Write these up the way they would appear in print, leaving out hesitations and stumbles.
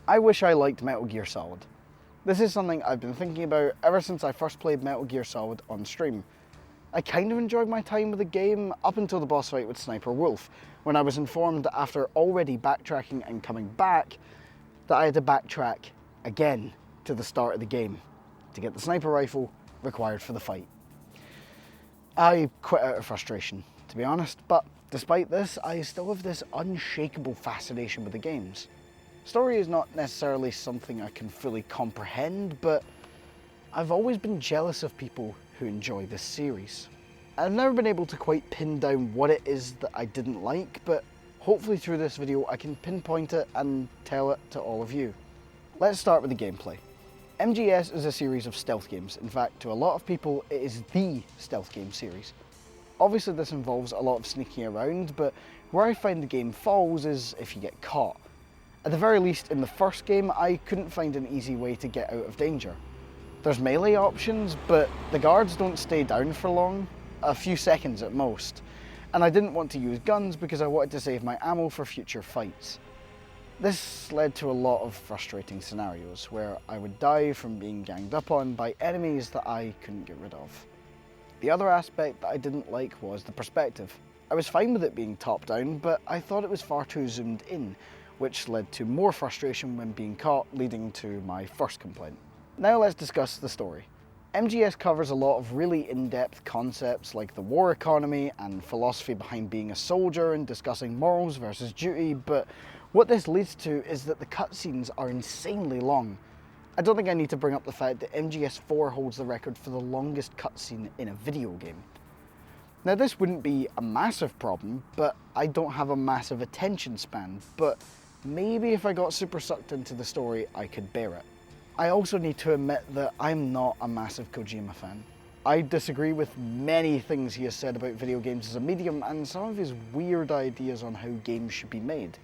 I wish I liked Metal Gear Solid. This is something I've been thinking about ever since I first played Metal Gear Solid on stream. I kind of enjoyed my time with the game up until the boss fight with Sniper Wolf, when I was informed that after already backtracking and coming back, that I had to backtrack again to the start of the game to get the sniper rifle required for the fight. I quit out of frustration, to be honest, but despite this, I still have this unshakable fascination with the games. Story is not necessarily something I can fully comprehend, but I've always been jealous of people who enjoy this series. I've never been able to quite pin down what it is that I didn't like, but hopefully through this video I can pinpoint it and tell it to all of you. Let's start with the gameplay. MGS is a series of stealth games. In fact, to a lot of people, it is the stealth game series. Obviously this involves a lot of sneaking around, but where I find the game falls is if you get caught. At the very least, in the first game, I couldn't find an easy way to get out of danger. There's melee options, but the guards don't stay down for long, a few seconds at most, and I didn't want to use guns because I wanted to save my ammo for future fights. This led to a lot of frustrating scenarios where I would die from being ganged up on by enemies that I couldn't get rid of. The other aspect that I didn't like was the perspective. I was fine with it being top down, but I thought it was far too zoomed in, which led to more frustration when being caught, leading to my first complaint. Now let's discuss the story. MGS covers a lot of really in-depth concepts like the war economy and philosophy behind being a soldier and discussing morals versus duty, but what this leads to is that the cutscenes are insanely long. I don't think I need to bring up the fact that MGS4 holds the record for the longest cutscene in a video game. Now this wouldn't be a massive problem, but I don't have a massive attention span, but maybe if I got super sucked into the story, I could bear it. I also need to admit that I'm not a massive Kojima fan. I disagree with many things he has said about video games as a medium and some of his weird ideas on how games should be made.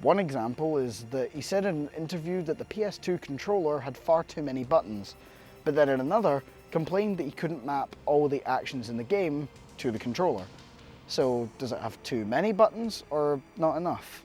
One example is that he said in an interview that the PS2 controller had far too many buttons, but then in another, complained that he couldn't map all the actions in the game to the controller. So does it have too many buttons or not enough?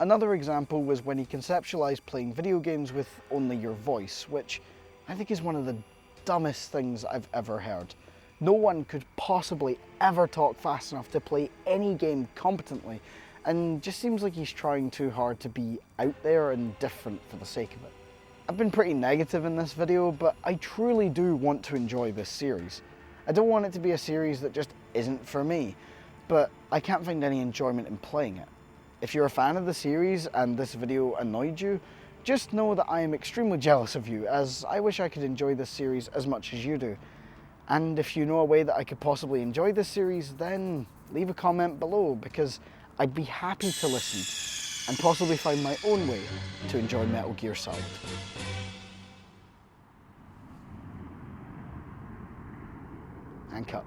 Another example was when he conceptualized playing video games with only your voice, which I think is one of the dumbest things I've ever heard. No one could possibly ever talk fast enough to play any game competently, and just seems like he's trying too hard to be out there and different for the sake of it. I've been pretty negative in this video, but I truly do want to enjoy this series. I don't want it to be a series that just isn't for me, but I can't find any enjoyment in playing it. If you're a fan of the series and this video annoyed you, just know that I am extremely jealous of you, as I wish I could enjoy this series as much as you do. And if you know a way that I could possibly enjoy this series, then leave a comment below, because I'd be happy to listen and possibly find my own way to enjoy Metal Gear Solid. And cut.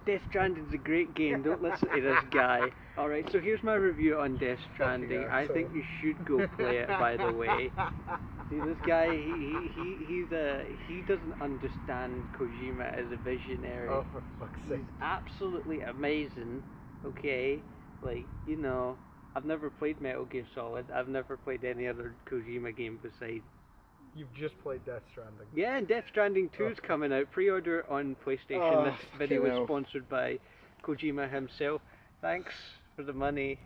Death Stranding's a great game, don't listen to this guy. Alright, so here's my review on Death Stranding. I think you should go play it, by the way. See, this guy, he doesn't understand Kojima as a visionary. Oh, for fuck's sake. He's absolutely amazing, okay? Like, you know, I've never played Metal Gear Solid. I've never played any other Kojima game besides. You've just played Death Stranding. Yeah, and Death Stranding 2 is coming out. Pre-order on PlayStation. Oh, This video okay, is sponsored by Kojima himself. Thanks for the money.